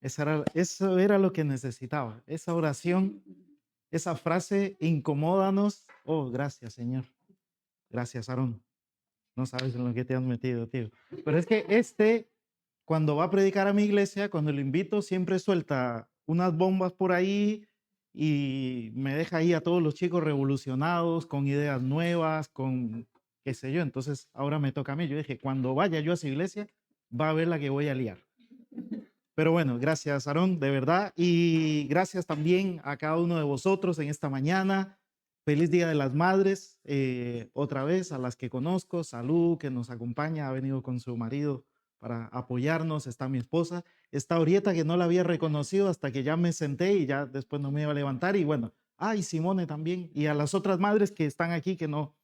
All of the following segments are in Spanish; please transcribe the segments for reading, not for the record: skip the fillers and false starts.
Eso era lo que necesitaba. Esa oración, esa frase, incomódanos. Oh, gracias, Señor. Gracias, Aarón. No sabes en lo que te has metido, tío. Pero es que cuando va a predicar a mi iglesia, cuando lo invito, siempre suelta unas bombas por ahí y me deja ahí a todos los chicos revolucionados, con ideas nuevas, con qué sé yo. Entonces, ahora me toca a mí. Yo dije, cuando vaya yo a esa iglesia, va a ver la que voy a liar. Pero bueno, gracias, Aarón, de verdad. Y gracias también a cada uno de vosotros en esta mañana. Feliz Día de las Madres. Otra vez a las que conozco. Salud, que nos acompaña. Ha venido con su marido para apoyarnos. Está mi esposa. Está Orieta, que no la había reconocido hasta que ya me senté y ya después no me iba a levantar. Y bueno, y Simone también. Y a las otras madres que están aquí que no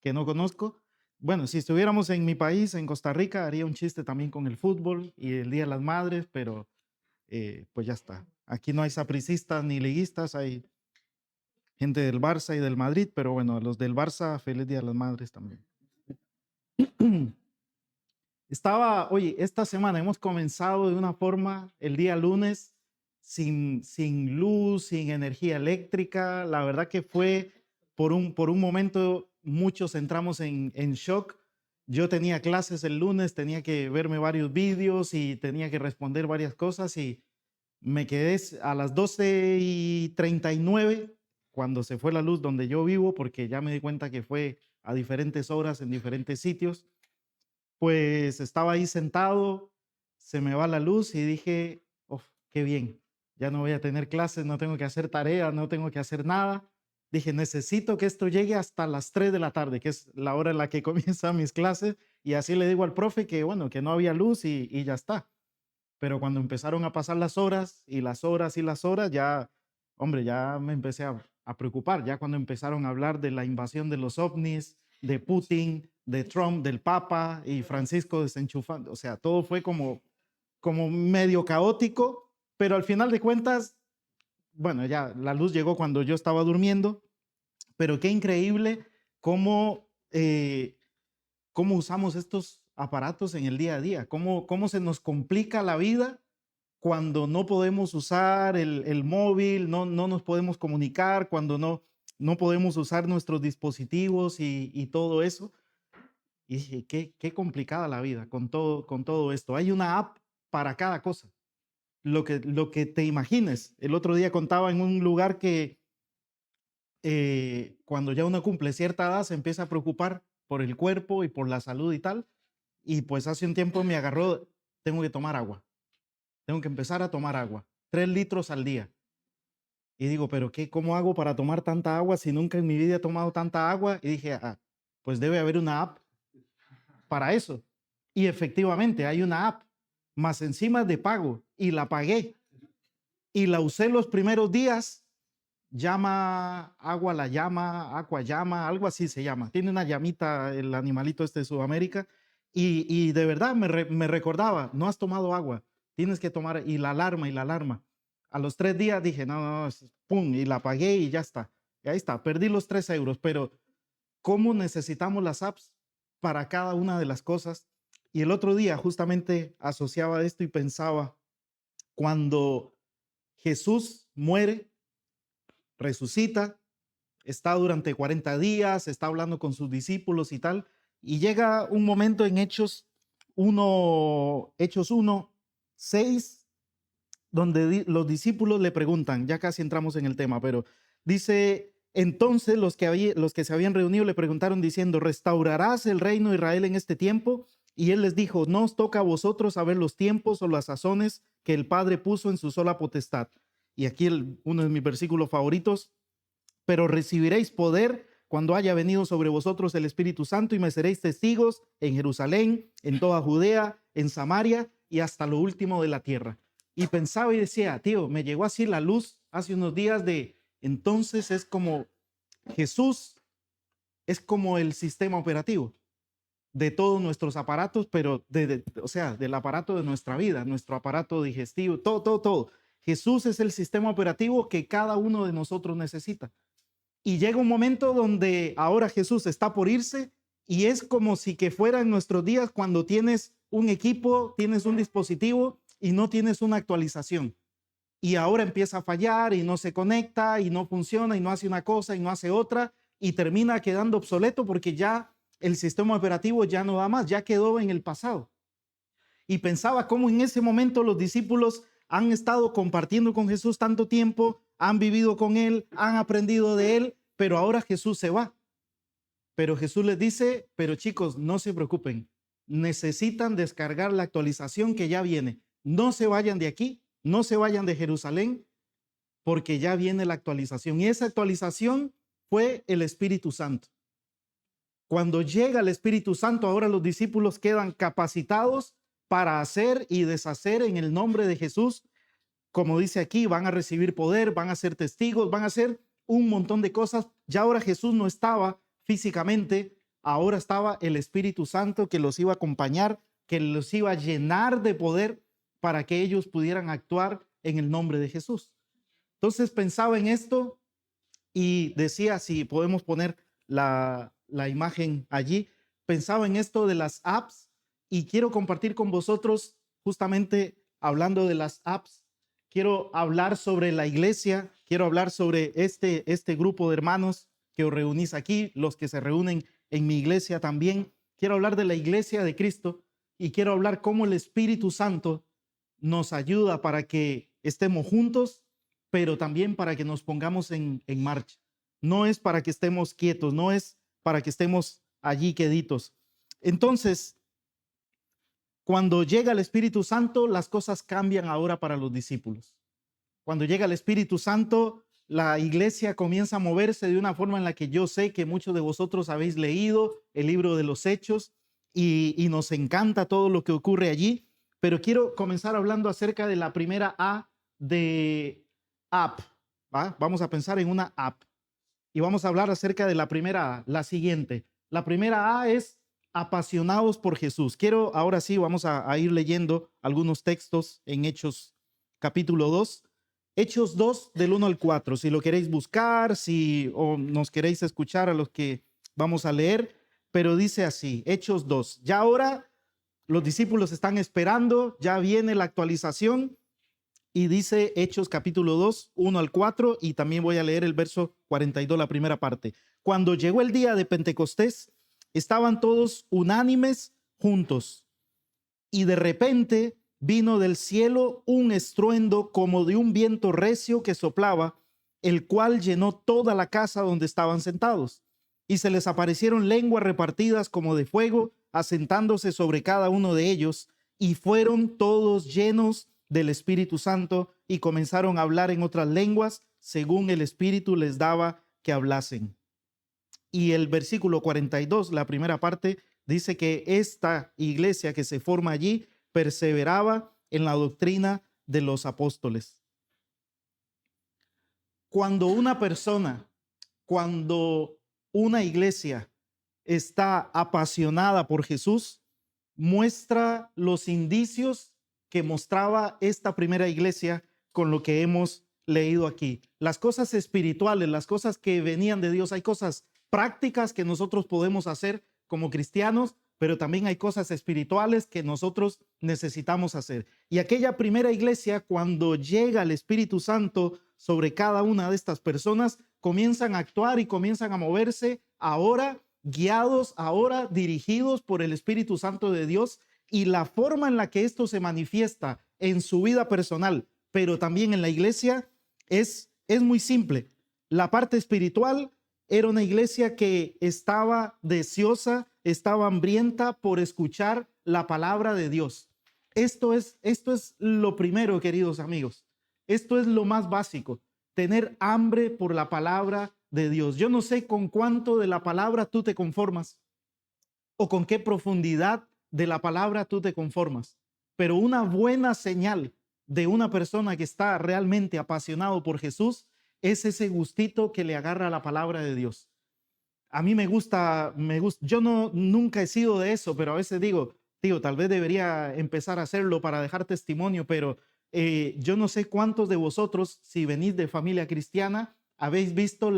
conozco. Bueno, si estuviéramos en mi país, en Costa Rica, haría un chiste también con el fútbol y el Día de las Madres, pero pues ya está. Aquí no hay sapricistas ni liguistas, hay gente del Barça y del Madrid, pero bueno, a los del Barça, feliz Día de las Madres también. Oye, esta semana hemos comenzado de una forma, el día lunes, sin luz, sin energía eléctrica. La verdad que fue, por un momento, muchos entramos en shock. Yo tenía clases el lunes, tenía que verme varios vídeos y tenía que responder varias cosas y me quedé a las 12:39 cuando se fue la luz donde yo vivo, porque ya me di cuenta que fue a diferentes horas en diferentes sitios. Pues estaba ahí sentado, se me va la luz y dije, oh, qué bien, ya no voy a tener clases, no tengo que hacer tareas, no tengo que hacer nada. Dije, necesito que esto llegue hasta las 3 de la tarde, que es la hora en la que comienzan mis clases, y así le digo al profe que, bueno, que no había luz y ya está. Pero cuando empezaron a pasar las horas y las horas y las horas, ya, hombre, ya me empecé a preocupar. Ya cuando empezaron a hablar de la invasión de los ovnis, de Putin, de Trump, del Papa y Francisco desenchufando, o sea, todo fue como medio caótico, pero al final de cuentas, bueno, ya la luz llegó cuando yo estaba durmiendo, pero qué increíble cómo cómo usamos estos aparatos en el día a día, cómo se nos complica la vida cuando no podemos usar el móvil, no nos podemos comunicar, cuando no podemos usar nuestros dispositivos y todo eso. Y dije, qué complicada la vida con todo esto. Hay una app para cada cosa, lo que te imagines. El otro día contaba en un lugar que cuando ya uno cumple cierta edad se empieza a preocupar por el cuerpo y por la salud y tal. Y pues hace un tiempo me agarró, tengo que tomar agua, tengo que empezar a tomar agua, 3 litros al día. Y digo, pero qué, ¿cómo hago para tomar tanta agua si nunca en mi vida he tomado tanta agua? Y dije, pues debe haber una app para eso. Y efectivamente hay una app, más encima de pago, y la pagué. Y la usé los primeros días. Llama, agua la llama, aqua llama, algo así se llama. Tiene una llamita el animalito este de Sudamérica. Y de verdad me recordaba, no has tomado agua, tienes que tomar, y la alarma, y la alarma. A los 3 días dije, no, no, pum, y la pagué y ya está. Y ahí está, perdí los 3 euros, pero ¿cómo necesitamos las apps para cada una de las cosas? Y el otro día justamente asociaba esto y pensaba, cuando Jesús muere, resucita, está durante 40 días, está hablando con sus discípulos y tal, y llega un momento en Hechos 1, 6, donde los discípulos le preguntan, ya casi entramos en el tema, pero dice, entonces los que se habían reunido le preguntaron diciendo, ¿restaurarás el reino de Israel en este tiempo? Y él les dijo, no os toca a vosotros saber los tiempos o las sazones que el Padre puso en su sola potestad. Y aquí uno de mis versículos favoritos, pero recibiréis poder cuando haya venido sobre vosotros el Espíritu Santo y me seréis testigos en Jerusalén, en toda Judea, en Samaria y hasta lo último de la tierra. Y pensaba y decía, tío, me llegó así la luz hace unos días de, entonces es como Jesús, es como el sistema operativo de todos nuestros aparatos, pero o sea, del aparato de nuestra vida, nuestro aparato digestivo, todo. Jesús es el sistema operativo que cada uno de nosotros necesita. Y llega un momento donde ahora Jesús está por irse y es como si que fuera en nuestros días cuando tienes un equipo, tienes un dispositivo y no tienes una actualización. Y ahora empieza a fallar y no se conecta y no funciona y no hace una cosa y no hace otra y termina quedando obsoleto porque ya el sistema operativo ya no da más, ya quedó en el pasado. Y pensaba cómo en ese momento los discípulos han estado compartiendo con Jesús tanto tiempo, han vivido con él, han aprendido de él, pero ahora Jesús se va. Pero Jesús les dice, pero chicos, no se preocupen, necesitan descargar la actualización que ya viene. No se vayan de aquí, no se vayan de Jerusalén, porque ya viene la actualización. Y esa actualización fue el Espíritu Santo. Cuando llega el Espíritu Santo, ahora los discípulos quedan capacitados para hacer y deshacer en el nombre de Jesús. Como dice aquí, van a recibir poder, van a ser testigos, van a hacer un montón de cosas. Ya ahora Jesús no estaba físicamente, ahora estaba el Espíritu Santo que los iba a acompañar, que los iba a llenar de poder para que ellos pudieran actuar en el nombre de Jesús. Entonces pensaba en esto y decía, si podemos poner la imagen allí, pensaba en esto de las apps y quiero compartir con vosotros justamente hablando de las apps. Quiero hablar sobre la iglesia, quiero hablar sobre este grupo de hermanos que os reunís aquí, los que se reúnen en mi iglesia también. Quiero hablar de la iglesia de Cristo y quiero hablar cómo el Espíritu Santo nos ayuda para que estemos juntos, pero también para que nos pongamos en marcha. No es para que estemos quietos, no es para que estemos allí queditos. Entonces, cuando llega el Espíritu Santo, las cosas cambian ahora para los discípulos. Cuando llega el Espíritu Santo, la iglesia comienza a moverse de una forma en la que yo sé que muchos de vosotros habéis leído el libro de los Hechos y nos encanta todo lo que ocurre allí. Pero quiero comenzar hablando acerca de la primera A de app. ¿Va? Vamos a pensar en una app y vamos a hablar acerca de la primera A, la siguiente. La primera A es apasionados por Jesús. Quiero, ahora sí, vamos a ir leyendo algunos textos en Hechos capítulo 2. Hechos 2 del 1 al 4. Si lo queréis buscar, o nos queréis escuchar a los que vamos a leer, pero dice así, Hechos 2. Ya ahora los discípulos están esperando, ya viene la actualización y dice Hechos capítulo 2, 1 al 4 y también voy a leer el verso 42, la primera parte. Cuando llegó el día de Pentecostés, estaban todos unánimes juntos y de repente vino del cielo un estruendo como de un viento recio que soplaba, el cual llenó toda la casa donde estaban sentados. Y se les aparecieron lenguas repartidas como de fuego, asentándose sobre cada uno de ellos, y fueron todos llenos del Espíritu Santo y comenzaron a hablar en otras lenguas, según el Espíritu les daba que hablasen. Y el versículo 42, la primera parte, dice que esta iglesia que se forma allí perseveraba en la doctrina de los apóstoles. Cuando una persona, cuando una iglesia está apasionada por Jesús, muestra los indicios que mostraba esta primera iglesia con lo que hemos leído aquí. Las cosas espirituales, las cosas que venían de Dios, hay cosas prácticas que nosotros podemos hacer como cristianos, pero también hay cosas espirituales que nosotros necesitamos hacer. Y aquella primera iglesia, cuando llega el Espíritu Santo sobre cada una de estas personas, comienzan a actuar y comienzan a moverse ahora guiados, ahora dirigidos por el Espíritu Santo de Dios, y la forma en la que esto se manifiesta en su vida personal, pero también en la iglesia, es muy simple. La parte espiritual era una iglesia que estaba deseosa, estaba hambrienta por escuchar la palabra de Dios. Esto es lo primero, queridos amigos. Esto es lo más básico, tener hambre por la palabra de Dios. Yo no sé con cuánto de la palabra tú te conformas o con qué profundidad de la palabra tú te conformas, pero una buena señal de una persona que está realmente apasionado por Jesús es ese gustito que le agarra la palabra de Dios. A mí me gusta, yo nunca he sido de eso, pero a veces digo, tío, tal vez debería empezar a hacerlo para dejar testimonio, pero yo no sé cuántos de vosotros, si venís de familia cristiana, habéis visto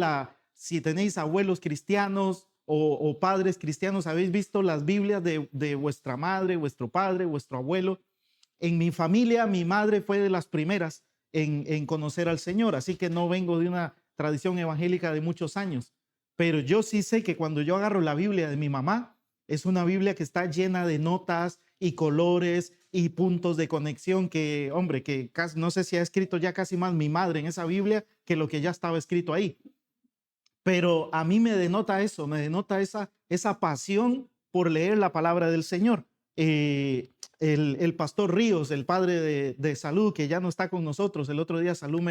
si tenéis abuelos cristianos o padres cristianos, habéis visto las Biblias de vuestra madre, vuestro padre, vuestro abuelo, En mi familia, mi madre fue de las primeras en conocer al Señor, así que no vengo de una tradición evangélica de muchos años, pero yo sí sé que cuando yo agarro la Biblia de mi mamá, es una Biblia que está llena de notas y colores y puntos de conexión que, hombre, que casi, no sé si ha escrito ya casi más mi madre en esa Biblia que lo que ya estaba escrito ahí. Pero a mí me denota eso, me denota esa pasión por leer la palabra del Señor. El pastor Ríos, el padre de Salud, que ya no está con nosotros, el otro día Salud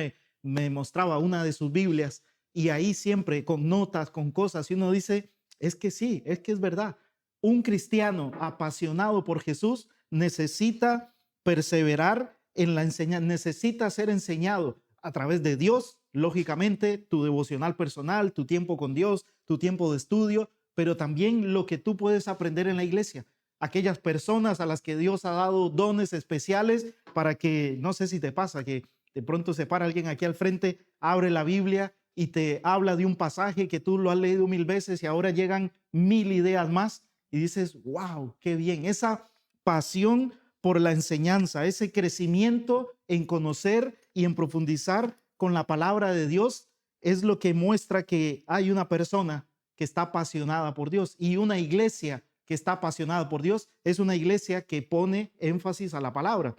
me mostraba una de sus Biblias y ahí siempre con notas, con cosas, y uno dice, es que sí, es que es verdad. Un cristiano apasionado por Jesús necesita perseverar en la enseñanza, necesita ser enseñado a través de Dios, lógicamente, tu devocional personal, tu tiempo con Dios, tu tiempo de estudio, pero también lo que tú puedes aprender en la iglesia. Aquellas personas a las que Dios ha dado dones especiales para que, no sé si te pasa, que de pronto se para alguien aquí al frente, abre la Biblia y te habla de un pasaje que tú lo has leído 1000 veces y ahora llegan 1000 ideas más y dices, wow, qué bien. Esa pasión por la enseñanza, ese crecimiento en conocer y en profundizar con la palabra de Dios es lo que muestra que hay una persona que está apasionada por Dios, y una iglesia que está apasionada por Dios es una iglesia que pone énfasis a la palabra.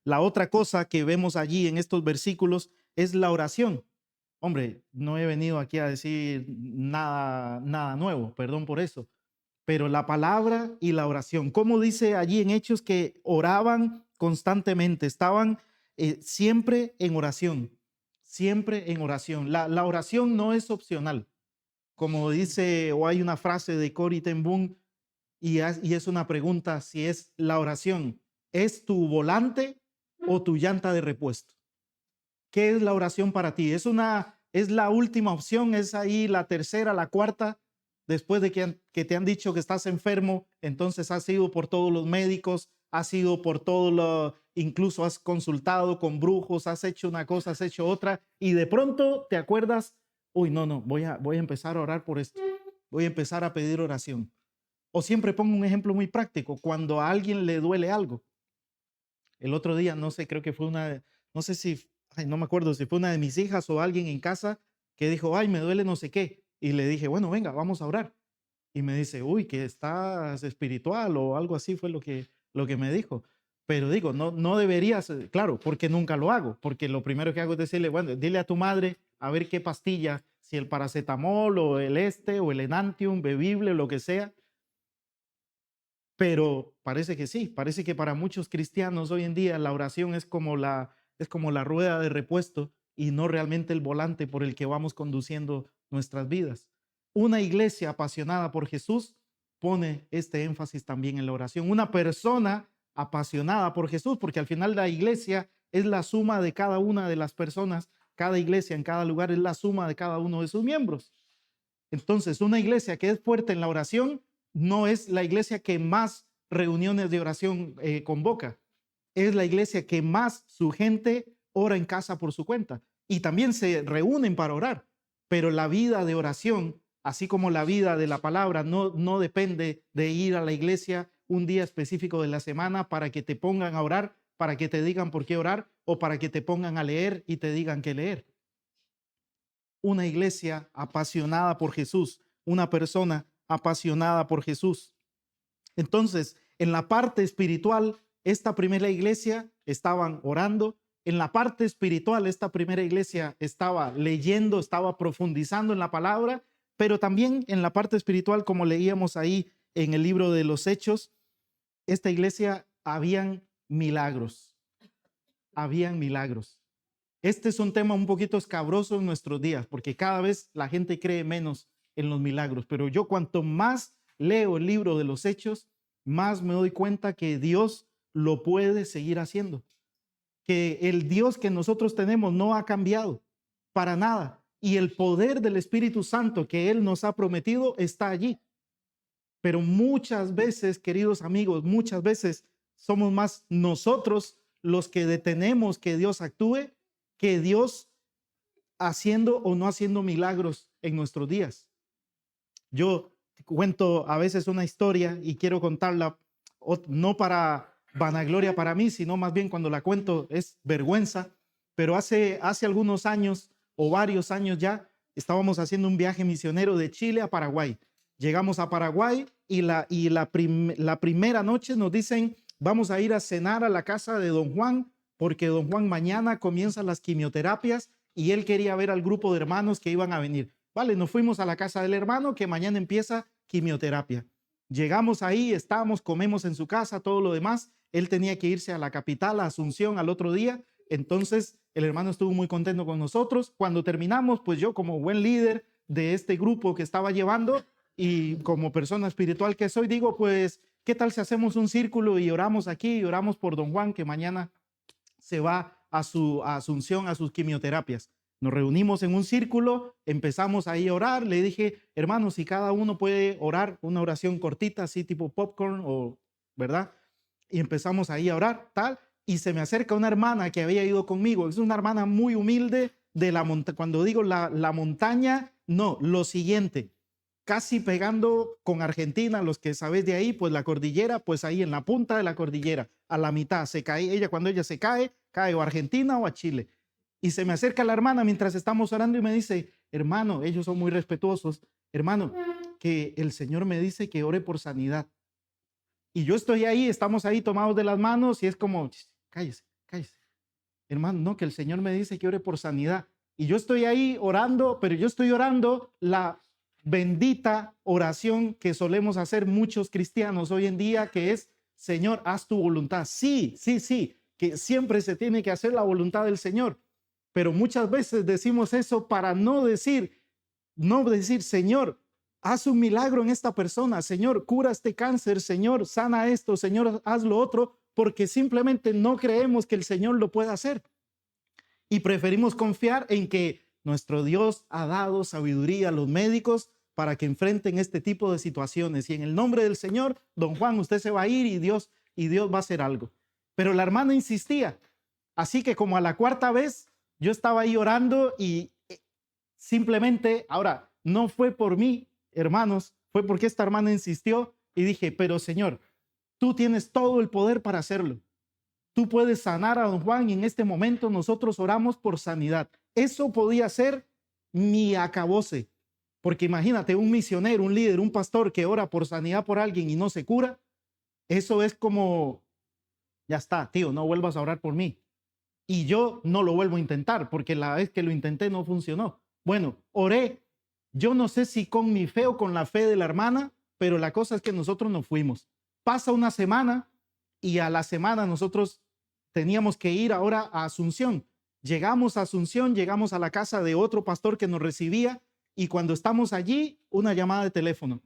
La otra cosa que vemos allí en estos versículos es la oración. Hombre, no he venido aquí a decir nada nuevo, perdón por eso, pero la palabra y la oración. Como dice allí en Hechos que oraban constantemente, estaban siempre en oración, siempre en oración. La oración no es opcional, como dice, o hay una frase de Corrie ten Boom, y es una pregunta, si es la oración, ¿es tu volante o tu llanta de repuesto? ¿Qué es la oración para ti? Es la última opción, es ahí la tercera, la cuarta, después de que te han dicho que estás enfermo, entonces has ido por todos los médicos, has ido por todo lo, incluso has consultado con brujos, has hecho una cosa, has hecho otra, y de pronto te acuerdas, uy, no, voy a empezar a orar por esto, voy a empezar a pedir oración. O siempre pongo un ejemplo muy práctico, cuando a alguien le duele algo. El otro día, no sé, creo que fue no sé si, ay, no me acuerdo si fue una de mis hijas o alguien en casa que dijo, ay, me duele no sé qué. Y le dije, bueno, venga, vamos a orar. Y me dice, uy, que estás espiritual o algo así fue lo que me dijo. Pero digo, no deberías, claro, porque nunca lo hago, porque lo primero que hago es decirle, bueno, dile a tu madre a ver qué pastilla, si el paracetamol o el o el enantium bebible, lo que sea. Pero parece que sí, parece que para muchos cristianos hoy en día la oración es como la rueda de repuesto y no realmente el volante por el que vamos conduciendo nuestras vidas. Una iglesia apasionada por Jesús pone este énfasis también en la oración. Una persona apasionada por Jesús, porque al final la iglesia es la suma de cada una de las personas, cada iglesia en cada lugar es la suma de cada uno de sus miembros. Entonces, una iglesia que es fuerte en la oración no es la iglesia que más reuniones de oración convoca. Es la iglesia que más su gente ora en casa por su cuenta. Y también se reúnen para orar. Pero la vida de oración, así como la vida de la palabra, no depende de ir a la iglesia un día específico de la semana para que te pongan a orar, para que te digan por qué orar o para que te pongan a leer y te digan qué leer. Una iglesia apasionada por Jesús, una persona apasionada por Jesús. Entonces, en la parte espiritual, esta primera iglesia estaban orando. En la parte espiritual, esta primera iglesia estaba leyendo, estaba profundizando en la palabra, pero también en la parte espiritual, como leíamos ahí en el libro de los Hechos, esta iglesia habían milagros, habían milagros. Este es un tema un poquito escabroso en nuestros días, porque cada vez la gente cree menos en los milagros. Pero yo cuanto más leo el libro de los Hechos, más me doy cuenta que Dios lo puede seguir haciendo. Que el Dios que nosotros tenemos no ha cambiado para nada. Y el poder del Espíritu Santo que Él nos ha prometido está allí. Pero muchas veces, queridos amigos, muchas veces somos más nosotros los que detenemos que Dios actúe que Dios haciendo o no haciendo milagros en nuestros días. Yo cuento a veces una historia y quiero contarla no para vanagloria para mí, sino más bien cuando la cuento es vergüenza. Pero hace algunos años o varios años ya estábamos haciendo un viaje misionero de Chile a Paraguay. Llegamos a Paraguay y la primera noche nos dicen, vamos a ir a cenar a la casa de don Juan, porque don Juan mañana comienzan las quimioterapias y él quería ver al grupo de hermanos que iban a venir. Vale, nos fuimos a la casa del hermano que mañana empieza quimioterapia. Llegamos ahí, estamos, comemos en su casa, todo lo demás. Él tenía que irse a la capital, a Asunción, al otro día. Entonces el hermano estuvo muy contento con nosotros. Cuando terminamos, pues yo como buen líder de este grupo que estaba llevando y como persona espiritual que soy, digo, pues, ¿qué tal si hacemos un círculo y oramos aquí y oramos por don Juan que mañana se va a Asunción a sus quimioterapias? Nos reunimos en un círculo, empezamos ahí a orar. Le dije, hermanos, si cada uno puede orar una oración cortita, así tipo popcorn, o ¿verdad? Y empezamos ahí a orar, tal. Y se me acerca una hermana que había ido conmigo. Es una hermana muy humilde de la montaña. Cuando digo la montaña, no, lo siguiente, casi pegando con Argentina, los que sabes de ahí, pues la cordillera, pues ahí en la punta de la cordillera, a la mitad, se cae ella. Cuando ella se cae, cae o a Argentina o a Chile. Y se me acerca la hermana mientras estamos orando y me dice, hermano, ellos son muy respetuosos, hermano, que el Señor me dice que ore por sanidad. Y yo estoy ahí, estamos ahí tomados de las manos y es como, cállese, cállese. Hermano, no, que el Señor me dice que ore por sanidad. Y yo estoy ahí orando, pero yo estoy orando la bendita oración que solemos hacer muchos cristianos hoy en día, que es, Señor, haz tu voluntad. Sí, sí, sí, que siempre se tiene que hacer la voluntad del Señor. Pero muchas veces decimos eso para no decir, Señor, haz un milagro en esta persona, Señor, cura este cáncer, Señor, sana esto, Señor, haz lo otro, porque simplemente no creemos que el Señor lo pueda hacer. Y preferimos confiar en que nuestro Dios ha dado sabiduría a los médicos para que enfrenten este tipo de situaciones. Y en el nombre del Señor, don Juan, usted se va a ir y Dios va a hacer algo. Pero la hermana insistía. Así que como a la cuarta vez, yo estaba ahí orando y simplemente, ahora, no fue por mí, hermanos, fue porque esta hermana insistió y dije, pero Señor, tú tienes todo el poder para hacerlo. Tú puedes sanar a don Juan y en este momento nosotros oramos por sanidad. Eso podía ser mi acabose, porque imagínate un misionero, un líder, un pastor que ora por sanidad por alguien y no se cura. Eso es como, ya está, tío, no vuelvas a orar por mí. Y yo no lo vuelvo a intentar porque la vez que lo intenté no funcionó. Bueno, oré. Yo no sé si con mi fe o con la fe de la hermana, pero la cosa es que nosotros nos fuimos. Pasa una semana y a la semana nosotros teníamos que ir ahora a Asunción. Llegamos a Asunción, llegamos a la casa de otro pastor que nos recibía y cuando estamos allí, una llamada de teléfono.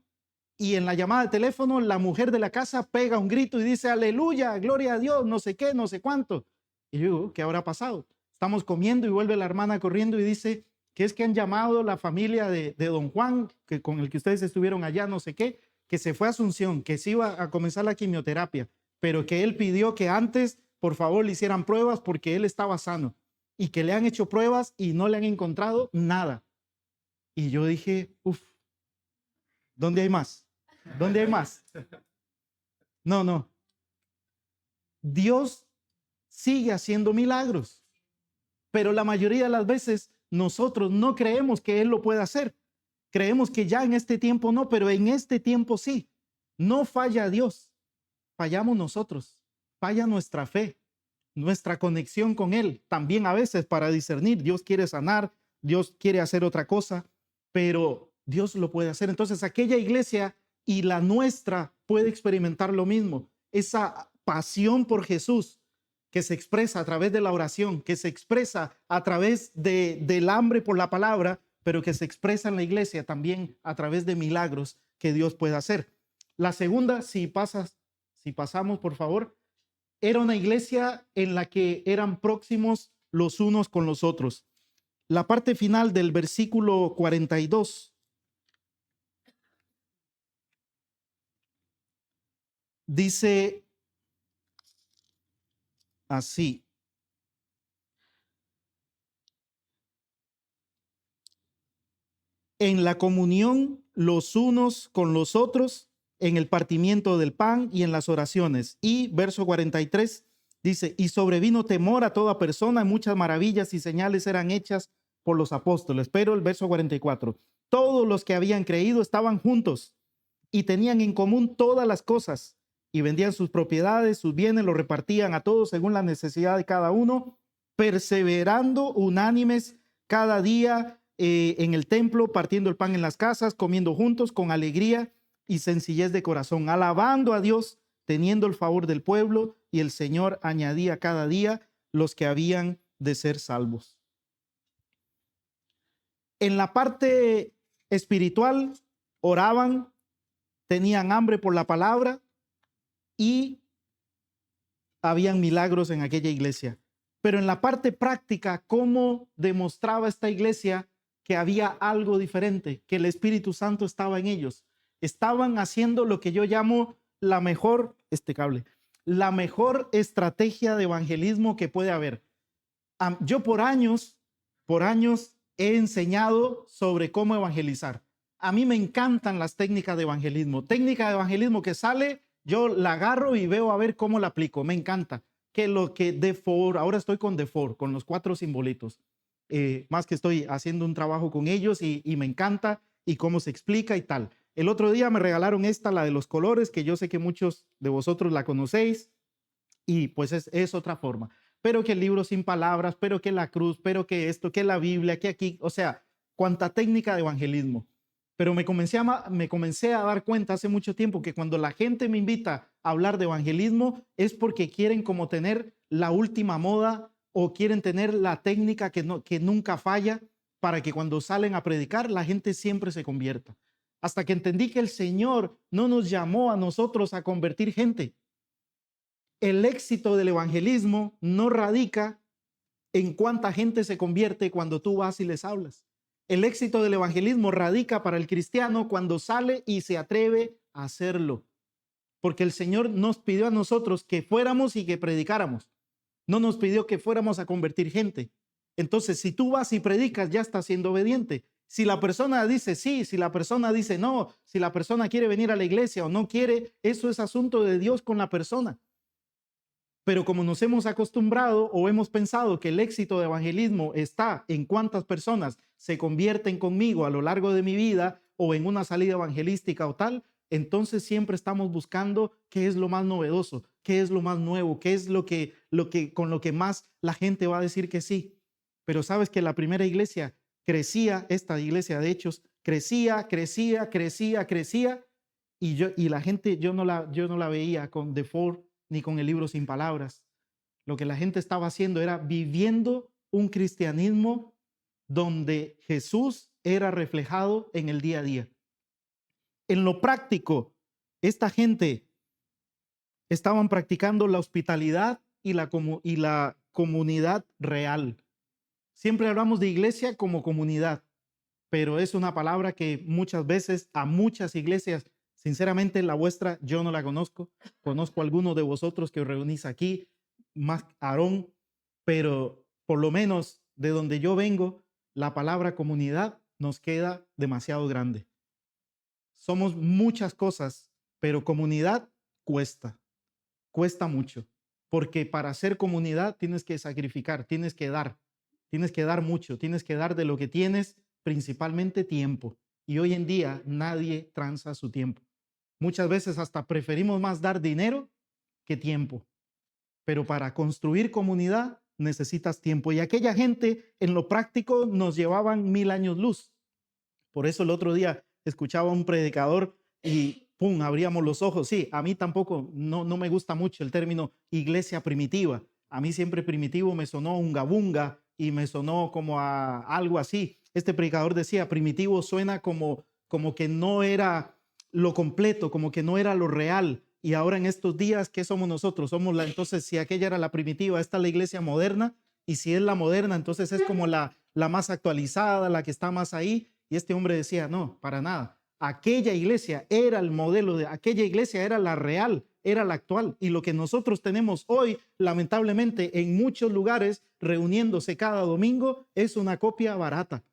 Y en la llamada de teléfono, la mujer de la casa pega un grito y dice, aleluya, gloria a Dios, no sé qué, no sé cuánto. Y yo digo, ¿qué habrá pasado? Estamos comiendo y vuelve la hermana corriendo y dice que es que han llamado la familia de don Juan, que con el que ustedes estuvieron allá, no sé qué, que se fue a Asunción, que se iba a comenzar la quimioterapia, pero que él pidió que antes, por favor, le hicieran pruebas porque él estaba sano y que le han hecho pruebas y no le han encontrado nada. Y yo dije, uff, ¿dónde hay más? ¿Dónde hay más? No, no. Dios sigue haciendo milagros, pero la mayoría de las veces nosotros no creemos que Él lo pueda hacer. Creemos que ya en este tiempo no, pero en este tiempo sí. No falla Dios, fallamos nosotros, falla nuestra fe, nuestra conexión con Él. También a veces para discernir, Dios quiere sanar, Dios quiere hacer otra cosa, pero Dios lo puede hacer. Entonces aquella iglesia y la nuestra puede experimentar lo mismo, esa pasión por Jesús que se expresa a través de la oración, que se expresa a través del hambre por la palabra, pero que se expresa en la iglesia también a través de milagros que Dios puede hacer. La segunda, si pasamos, por favor, era una iglesia en la que eran próximos los unos con los otros. La parte final del versículo 42 dice así: en la comunión los unos con los otros, en el partimiento del pan y en las oraciones. Y verso 43 dice, y sobrevino temor a toda persona, muchas maravillas y señales eran hechas por los apóstoles. Pero el verso 44, todos los que habían creído estaban juntos y tenían en común todas las cosas y vendían sus propiedades, sus bienes, los repartían a todos según la necesidad de cada uno, perseverando unánimes cada día en el templo, partiendo el pan en las casas, comiendo juntos con alegría y sencillez de corazón, alabando a Dios, teniendo el favor del pueblo, y el Señor añadía cada día los que habían de ser salvos. En la parte espiritual, oraban, tenían hambre por la palabra y habían milagros en aquella iglesia. Pero en la parte práctica, ¿cómo demostraba esta iglesia que había algo diferente, que el Espíritu Santo estaba en ellos? Estaban haciendo lo que yo llamo la mejor estrategia de evangelismo que puede haber. Yo por años he enseñado sobre cómo evangelizar. A mí me encantan las técnicas de evangelismo. Técnica de evangelismo que sale, yo la agarro y veo a ver cómo la aplico. Me encanta. Que lo que D4, ahora estoy con D4, con los 4 simbolitos. Más que estoy haciendo un trabajo con ellos y me encanta y cómo se explica y tal. El otro día me regalaron esta, la de los colores, que yo sé que muchos de vosotros la conocéis y pues es otra forma. Pero que el libro sin palabras, pero que la cruz, pero que esto, que la Biblia, que aquí, o sea, cuánta técnica de evangelismo. Pero me comencé a dar cuenta hace mucho tiempo que cuando la gente me invita a hablar de evangelismo es porque quieren como tener la última moda o quieren tener la técnica que nunca falla para que cuando salen a predicar la gente siempre se convierta. Hasta que entendí que el Señor no nos llamó a nosotros a convertir gente. El éxito del evangelismo no radica en cuánta gente se convierte cuando tú vas y les hablas. El éxito del evangelismo radica para el cristiano cuando sale y se atreve a hacerlo. Porque el Señor nos pidió a nosotros que fuéramos y que predicáramos. No nos pidió que fuéramos a convertir gente. Entonces, si tú vas y predicas, ya estás siendo obediente. Si la persona dice sí, si la persona dice no, si la persona quiere venir a la iglesia o no quiere, eso es asunto de Dios con la persona. Pero como nos hemos acostumbrado o hemos pensado que el éxito de evangelismo está en cuántas personas se convierten conmigo a lo largo de mi vida o en una salida evangelística o tal, entonces siempre estamos buscando qué es lo más novedoso, qué es lo más nuevo, qué es con lo que más la gente va a decir que sí. Pero sabes que la primera iglesia crecía, esta iglesia de Hechos, crecía, y la gente yo no la veía con The Four ni con el libro sin palabras. Lo que la gente estaba haciendo era viviendo un cristianismo donde Jesús era reflejado en el día a día. En lo práctico, esta gente estaban practicando la hospitalidad y la comunidad real. Siempre hablamos de iglesia como comunidad, pero es una palabra que muchas veces a muchas iglesias, sinceramente la vuestra yo no la conozco. Conozco a algunos de vosotros que os reunís aquí, más Aarón, pero por lo menos de donde yo vengo, la palabra comunidad nos queda demasiado grande. Somos muchas cosas, pero comunidad cuesta mucho, porque para ser comunidad tienes que sacrificar, tienes que dar mucho, tienes que dar de lo que tienes, principalmente tiempo. Y hoy en día nadie transa su tiempo. Muchas veces hasta preferimos más dar dinero que tiempo. Pero para construir comunidad necesitas tiempo. Y aquella gente en lo práctico nos llevaban 1000 años luz. Por eso el otro día escuchaba a un predicador y ¡pum! Abríamos los ojos. Sí, a mí tampoco no me gusta mucho el término iglesia primitiva. A mí siempre primitivo me sonó unga bunga y me sonó como a algo así. Este predicador decía, primitivo suena como que no era lo completo, como que no era lo real. Y ahora en estos días, ¿qué somos nosotros? Entonces, si aquella era la primitiva, esta es la iglesia moderna. Y si es la moderna, entonces es como la más actualizada, la que está más ahí. Y este hombre decía, no, para nada. Aquella iglesia era el modelo, aquella iglesia era la real, era la actual. Y lo que nosotros tenemos hoy, lamentablemente, en muchos lugares, reuniéndose cada domingo, es una copia barata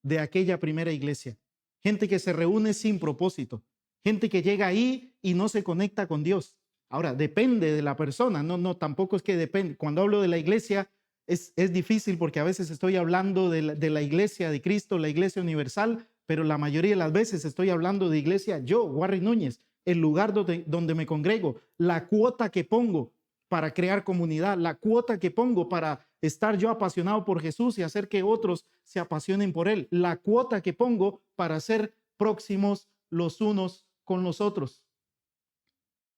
de aquella primera iglesia. Gente que se reúne sin propósito, gente que llega ahí y no se conecta con Dios. Ahora, depende de la persona, no, tampoco es que depende. Cuando hablo de la iglesia es difícil porque a veces estoy hablando de la iglesia de Cristo, la iglesia universal, pero la mayoría de las veces estoy hablando de iglesia, yo, Warren Núñez, el lugar donde me congrego, la cuota que pongo para crear comunidad, la cuota que pongo para estar yo apasionado por Jesús y hacer que otros se apasionen por Él, la cuota que pongo para ser próximos los unos con los otros.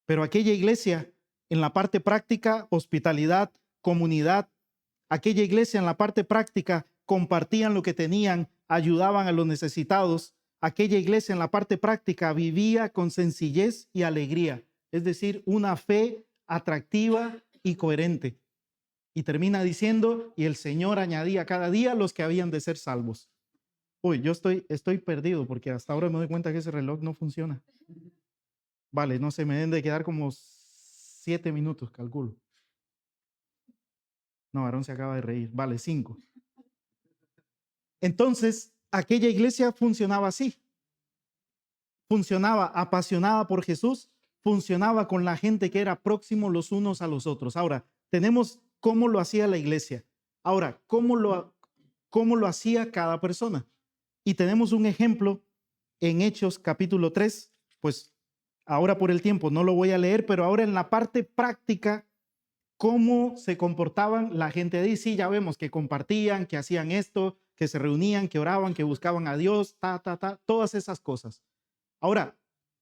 Pero aquella iglesia, en la parte práctica, hospitalidad, comunidad, aquella iglesia en la parte práctica compartían lo que tenían, ayudaban a los necesitados. Aquella iglesia en la parte práctica vivía con sencillez y alegría, es decir, una fe atractiva y coherente. Y termina diciendo, y el Señor añadía cada día los que habían de ser salvos. Uy, yo estoy perdido porque hasta ahora me doy cuenta que ese reloj no funciona. Vale, no sé, me deben de quedar como 7 minutos, calculo. No, Aarón se acaba de reír. Vale, 5. Entonces, aquella iglesia funcionaba así. Funcionaba apasionada por Jesús, funcionaba con la gente que era próximo los unos a los otros. Ahora, tenemos cómo lo hacía la iglesia. Ahora, cómo lo hacía cada persona. Y tenemos un ejemplo en Hechos capítulo 3, pues ahora por el tiempo no lo voy a leer, pero ahora en la parte práctica, cómo se comportaban la gente de ahí. Sí, ya vemos que compartían, que hacían esto, que se reunían, que oraban, que buscaban a Dios, todas esas cosas. Ahora,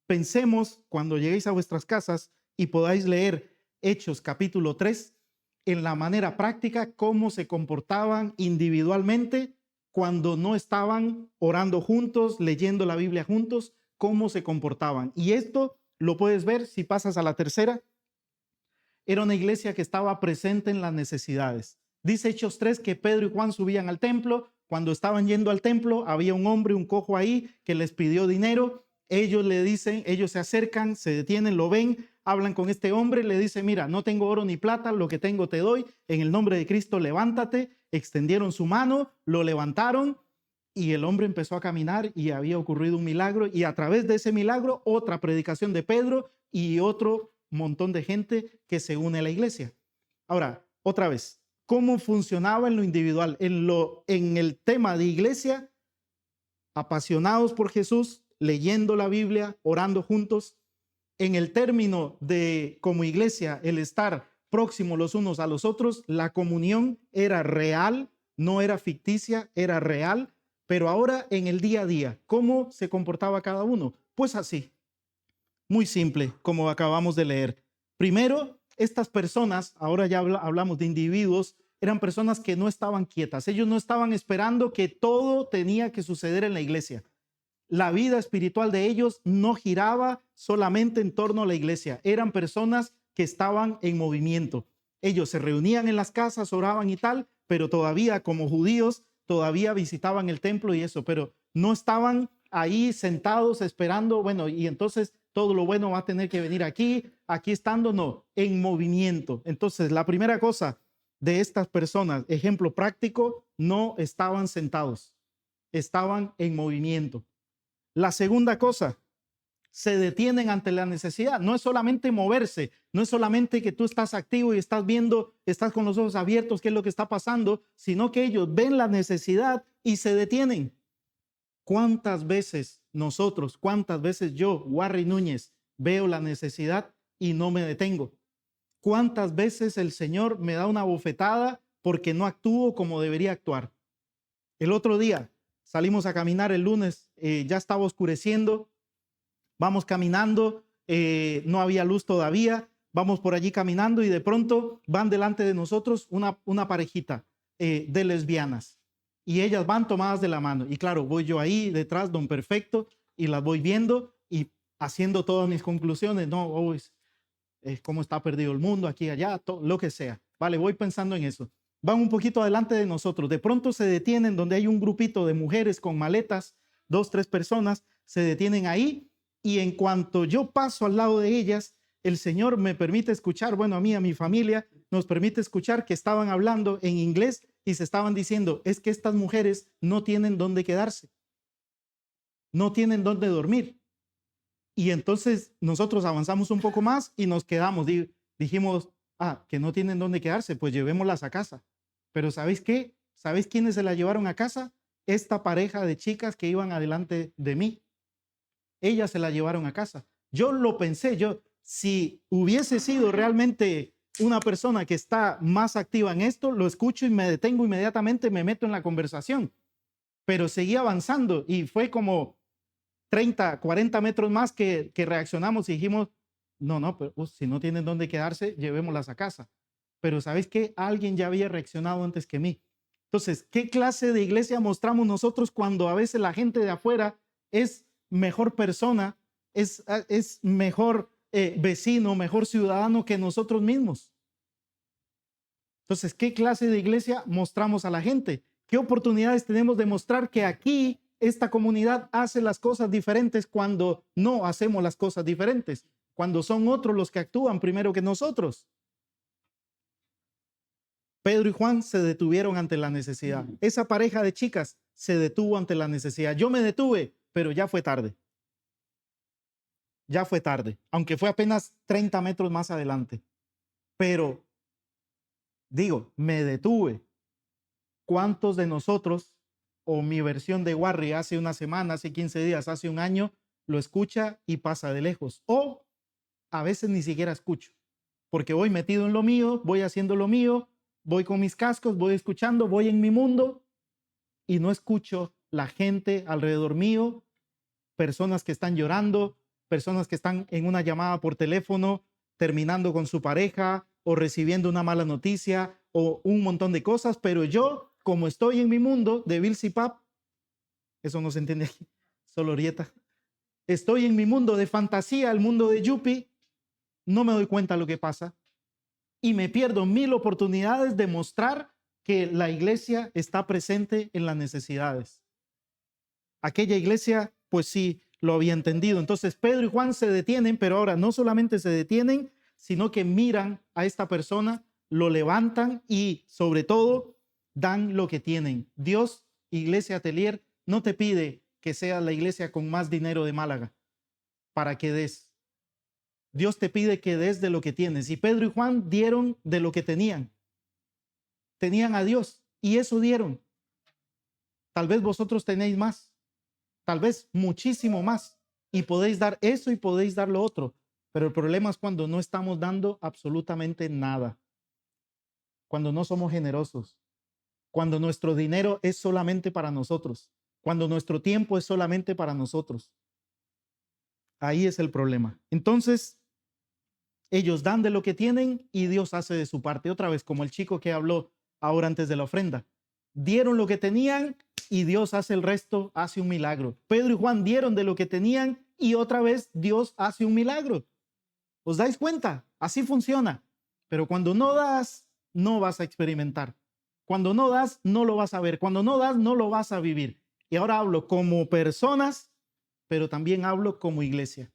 pensemos cuando lleguéis a vuestras casas y podáis leer Hechos capítulo 3, en la manera práctica, cómo se comportaban individualmente cuando no estaban orando juntos, leyendo la Biblia juntos, cómo se comportaban. Y esto lo puedes ver si pasas a la tercera. Era una iglesia que estaba presente en las necesidades. Dice Hechos 3 que Pedro y Juan subían al templo. Cuando estaban yendo al templo, había un hombre, un cojo ahí, que les pidió dinero. Ellos le dicen, ellos se acercan, se detienen, lo ven, hablan con este hombre, le dice, mira, no tengo oro ni plata, lo que tengo te doy. En el nombre de Cristo, levántate. Extendieron su mano, lo levantaron y el hombre empezó a caminar y había ocurrido un milagro. Y a través de ese milagro, otra predicación de Pedro y otro montón de gente que se une a la iglesia. Ahora, otra vez, ¿cómo funcionaba en lo individual? En el tema de iglesia, apasionados por Jesús, leyendo la Biblia, orando juntos. En el término de como iglesia, el estar próximos los unos a los otros, la comunión era real, no era ficticia, era real. Pero ahora en el día a día, ¿cómo se comportaba cada uno? Pues así. Muy simple, como acabamos de leer. Primero, estas personas, ahora ya hablamos de individuos, eran personas que no estaban quietas. Ellos no estaban esperando que todo tenía que suceder en la iglesia. La vida espiritual de ellos no giraba solamente en torno a la iglesia. Eran personas que estaban en movimiento. Ellos se reunían en las casas, oraban y tal, pero todavía como judíos, todavía visitaban el templo y eso, pero no estaban ahí sentados esperando, bueno, y entonces todo lo bueno va a tener que venir aquí estando, no, en movimiento. Entonces, la primera cosa de estas personas, ejemplo práctico, no estaban sentados, estaban en movimiento. La segunda cosa, se detienen ante la necesidad. No es solamente moverse, no es solamente que tú estás activo y estás viendo, estás con los ojos abiertos qué es lo que está pasando, sino que ellos ven la necesidad y se detienen. ¿Cuántas veces nosotros, cuántas veces yo, Warren Núñez, veo la necesidad y no me detengo? ¿Cuántas veces el Señor me da una bofetada porque no actúo como debería actuar? El otro día salimos a caminar el lunes, ya estaba oscureciendo, vamos caminando, no había luz todavía, vamos por allí caminando y de pronto van delante de nosotros una parejita de lesbianas. Y ellas van tomadas de la mano. Y claro, voy yo ahí detrás, don perfecto, y las voy viendo y haciendo todas mis conclusiones. No, oh, es cómo está perdido el mundo, aquí, allá, lo que sea. Vale, voy pensando en eso. Van un poquito adelante de nosotros. De pronto se detienen donde hay un grupito de mujeres con maletas, 2, 3 personas, se detienen ahí. Y en cuanto yo paso al lado de ellas, el Señor me permite escuchar, bueno, a mí, a mi familia, nos permite escuchar que estaban hablando en inglés y se estaban diciendo, es que estas mujeres no tienen dónde quedarse, no tienen dónde dormir. Y entonces nosotros avanzamos un poco más y nos quedamos. Dijimos, que no tienen dónde quedarse, pues llevémoslas a casa. Pero ¿sabéis qué? ¿Sabéis quiénes se la llevaron a casa? Esta pareja de chicas que iban adelante de mí. Ellas se la llevaron a casa. Yo lo pensé, si hubiese sido realmente una persona que está más activa en esto, lo escucho y me detengo inmediatamente, me meto en la conversación. Pero seguí avanzando y fue como 30, 40 metros más que reaccionamos y dijimos, no, pero si no tienen dónde quedarse, llevémoslas a casa. Pero ¿sabes qué? Alguien ya había reaccionado antes que mí. Entonces, ¿qué clase de iglesia mostramos nosotros cuando a veces la gente de afuera es mejor persona, es mejor vecino, mejor ciudadano que nosotros mismos? Entonces, ¿qué clase de iglesia mostramos a la gente? ¿Qué oportunidades tenemos de mostrar que aquí esta comunidad hace las cosas diferentes cuando no hacemos las cosas diferentes? Cuando son otros los que actúan primero que nosotros. Pedro y Juan se detuvieron ante la necesidad. Esa pareja de chicas se detuvo ante la necesidad. Yo me detuve, pero ya fue tarde. Ya fue tarde, aunque fue apenas 30 metros más adelante. Pero digo, me detuve. ¿Cuántos de nosotros, o mi versión de Warri hace una semana, hace 15 días, hace un año, lo escucha y pasa de lejos? O a veces ni siquiera escucho, porque voy metido en lo mío, voy haciendo lo mío, voy con mis cascos, voy escuchando, voy en mi mundo y no escucho la gente alrededor mío, personas que están llorando, personas que están en una llamada por teléfono, terminando con su pareja o recibiendo una mala noticia o un montón de cosas, pero yo, como estoy en mi mundo de Bill Pap, eso no se entiende aquí, solo Orieta, estoy en mi mundo de fantasía, el mundo de Yuppie, no me doy cuenta de lo que pasa y me pierdo 1000 oportunidades de mostrar que la iglesia está presente en las necesidades. Aquella iglesia, pues sí, lo había entendido. Entonces Pedro y Juan se detienen, pero ahora no solamente se detienen, sino que miran a esta persona, lo levantan y sobre todo dan lo que tienen. Dios, Iglesia Atelier, no te pide que sea la iglesia con más dinero de Málaga para que des. Dios te pide que des de lo que tienes. Y Pedro y Juan dieron de lo que tenían. Tenían a Dios y eso dieron. Tal vez vosotros tenéis más. Tal vez muchísimo más. Y podéis dar eso y podéis dar lo otro. Pero el problema es cuando no estamos dando absolutamente nada. Cuando no somos generosos. Cuando nuestro dinero es solamente para nosotros. Cuando nuestro tiempo es solamente para nosotros. Ahí es el problema. Entonces, ellos dan de lo que tienen y Dios hace de su parte. Otra vez, como el chico que habló ahora antes de la ofrenda. Dieron lo que tenían y Dios hace el resto, hace un milagro. Pedro y Juan dieron de lo que tenían y otra vez Dios hace un milagro. ¿Os dais cuenta? Así funciona. Pero cuando no das, no vas a experimentar. Cuando no das, no lo vas a ver. Cuando no das, no lo vas a vivir. Y ahora hablo como personas, pero también hablo como iglesia.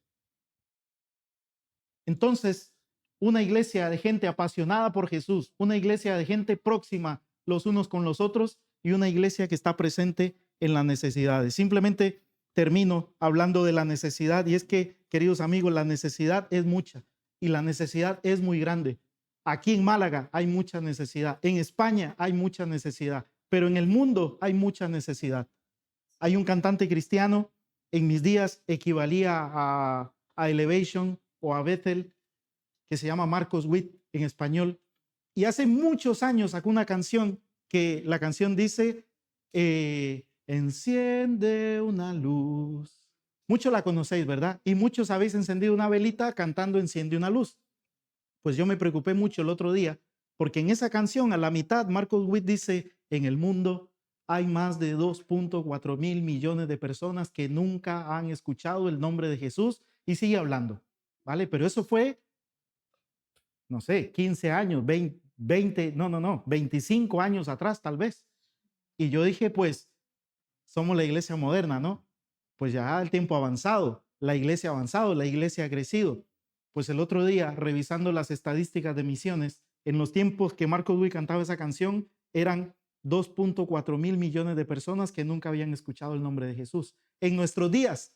Entonces, una iglesia de gente apasionada por Jesús, una iglesia de gente próxima los unos con los otros y una iglesia que está presente en las necesidades. Simplemente termino hablando de la necesidad y es que, queridos amigos, la necesidad es mucha y la necesidad es muy grande. Aquí en Málaga hay mucha necesidad, en España hay mucha necesidad, pero en el mundo hay mucha necesidad. Hay un cantante cristiano, en mis días equivalía a Elevation o a Bethel, que se llama Marcos Witt en español. Y hace muchos años sacó una canción que la canción dice, enciende una luz. Muchos la conocéis, ¿verdad? Y muchos habéis encendido una velita cantando Enciende una luz. Pues yo me preocupé mucho el otro día, porque en esa canción, a la mitad, Marcos Witt dice, en el mundo hay más de 2.4 mil millones de personas que nunca han escuchado el nombre de Jesús y sigue hablando, ¿vale? Pero eso fue, no sé, 15 años, 20, no, 25 años atrás tal vez. Y yo dije, pues, somos la iglesia moderna, ¿no? Pues ya el tiempo avanzado, la iglesia ha avanzado, la iglesia ha crecido. Pues el otro día, revisando las estadísticas de misiones, en los tiempos que Marcos Witt cantaba esa canción, eran 2.4 mil millones de personas que nunca habían escuchado el nombre de Jesús. En nuestros días,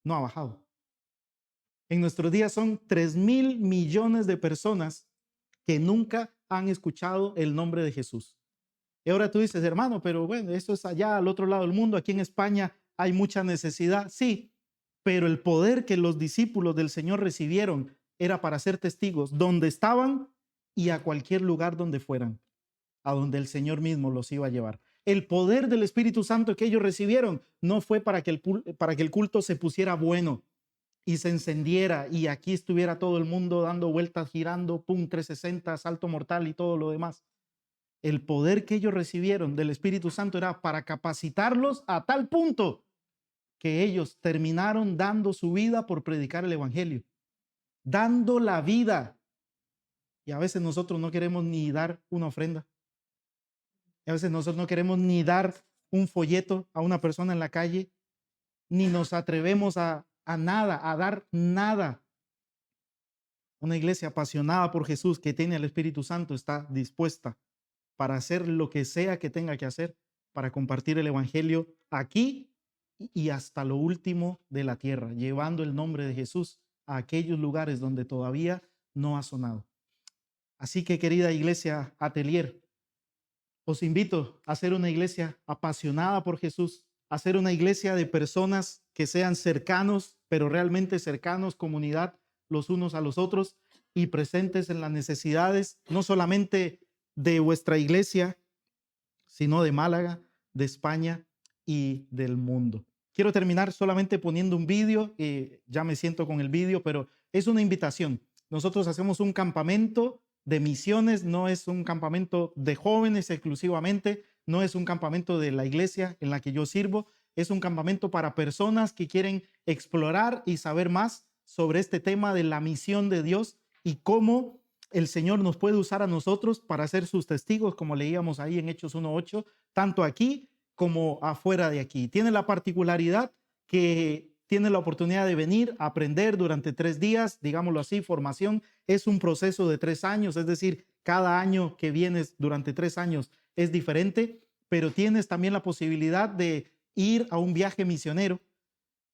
no ha bajado. En nuestros días son 3.000 millones de personas que nunca han escuchado el nombre de Jesús. Y ahora tú dices, hermano, pero bueno, eso es allá al otro lado del mundo. Aquí en España hay mucha necesidad. Sí, pero el poder que los discípulos del Señor recibieron era para ser testigos donde estaban y a cualquier lugar donde fueran, a donde el Señor mismo los iba a llevar. El poder del Espíritu Santo que ellos recibieron no fue para que el culto se pusiera bueno y se encendiera y aquí estuviera todo el mundo dando vueltas, girando, pum, 360, salto mortal y todo lo demás. El poder que ellos recibieron del Espíritu Santo era para capacitarlos a tal punto que ellos terminaron dando su vida por predicar el Evangelio, dando la vida. Y a veces nosotros no queremos ni dar una ofrenda. A veces nosotros no queremos ni dar un folleto a una persona en la calle, ni nos atrevemos a nada, a dar nada. Una iglesia apasionada por Jesús que tiene el Espíritu Santo está dispuesta para hacer lo que sea que tenga que hacer para compartir el Evangelio aquí y hasta lo último de la tierra, llevando el nombre de Jesús a aquellos lugares donde todavía no ha sonado. Así que, querida iglesia Atelier, os invito a ser una iglesia apasionada por Jesús, a ser una iglesia de personas que sean cercanos, pero realmente cercanos, comunidad los unos a los otros y presentes en las necesidades, no solamente de vuestra iglesia, sino de Málaga, de España y del mundo. Quiero terminar solamente poniendo un vídeo, ya me siento con el vídeo, pero es una invitación. Nosotros hacemos un campamento de misiones, no es un campamento de jóvenes exclusivamente, no es un campamento de la iglesia en la que yo sirvo, es un campamento para personas que quieren explorar y saber más sobre este tema de la misión de Dios y cómo el Señor nos puede usar a nosotros para ser sus testigos, como leíamos ahí en Hechos 1:8, tanto aquí como afuera de aquí. Tiene la particularidad que tiene la oportunidad de venir a aprender durante 3 días, digámoslo así, formación. Es un proceso de 3 años, es decir, cada año que vienes durante 3 años es diferente, pero tienes también la posibilidad de ir a un viaje misionero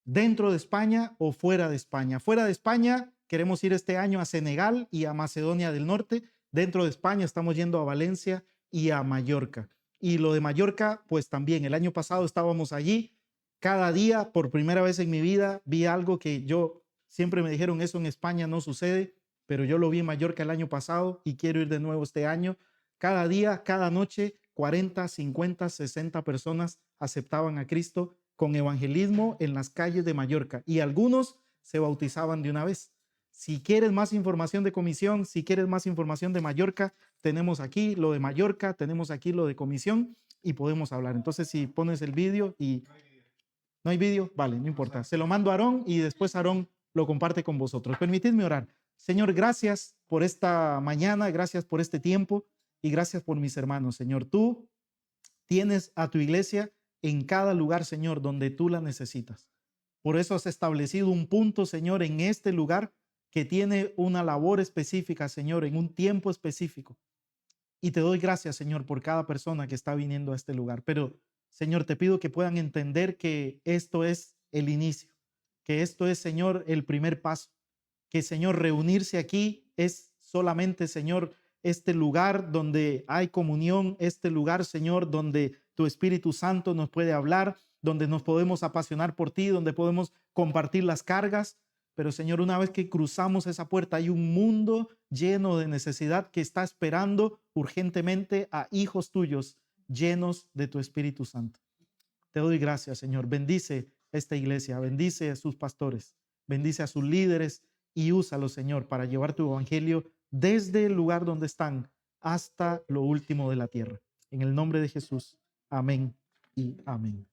dentro de España o fuera de España. Fuera de España queremos ir este año a Senegal y a Macedonia del Norte. Dentro de España estamos yendo a Valencia y a Mallorca. Y lo de Mallorca, pues también el año pasado estábamos allí. Cada día, por primera vez en mi vida, vi algo que yo siempre me dijeron, eso en España no sucede, pero yo lo vi en Mallorca el año pasado y quiero ir de nuevo este año. Cada día, cada noche, 40, 50, 60 personas aceptaban a Cristo con evangelismo en las calles de Mallorca y algunos se bautizaban de una vez. Si quieres más información de comisión, si quieres más información de Mallorca, tenemos aquí lo de Mallorca, tenemos aquí lo de comisión y podemos hablar. Entonces, si pones el vídeo y no hay vídeo, vale, no importa. Se lo mando a Aarón y después Aarón lo comparte con vosotros. Permitidme orar. Señor, gracias por esta mañana, gracias por este tiempo y gracias por mis hermanos. Señor, tú tienes a tu iglesia en cada lugar, Señor, donde tú la necesitas. Por eso has establecido un punto, Señor, en este lugar que tiene una labor específica, Señor, en un tiempo específico. Y te doy gracias, Señor, por cada persona que está viniendo a este lugar. Pero, Señor, te pido que puedan entender que esto es el inicio, que esto es, Señor, el primer paso, que, Señor, reunirse aquí es solamente, Señor, este lugar donde hay comunión, este lugar, Señor, donde tu Espíritu Santo nos puede hablar, donde nos podemos apasionar por ti, donde podemos compartir las cargas. Pero, Señor, una vez que cruzamos esa puerta, hay un mundo lleno de necesidad que está esperando urgentemente a hijos tuyos llenos de tu Espíritu Santo. Te doy gracias, Señor. Bendice esta iglesia, bendice a sus pastores, bendice a sus líderes y úsalo, Señor, para llevar tu evangelio desde el lugar donde están hasta lo último de la tierra. En el nombre de Jesús. Amén y amén.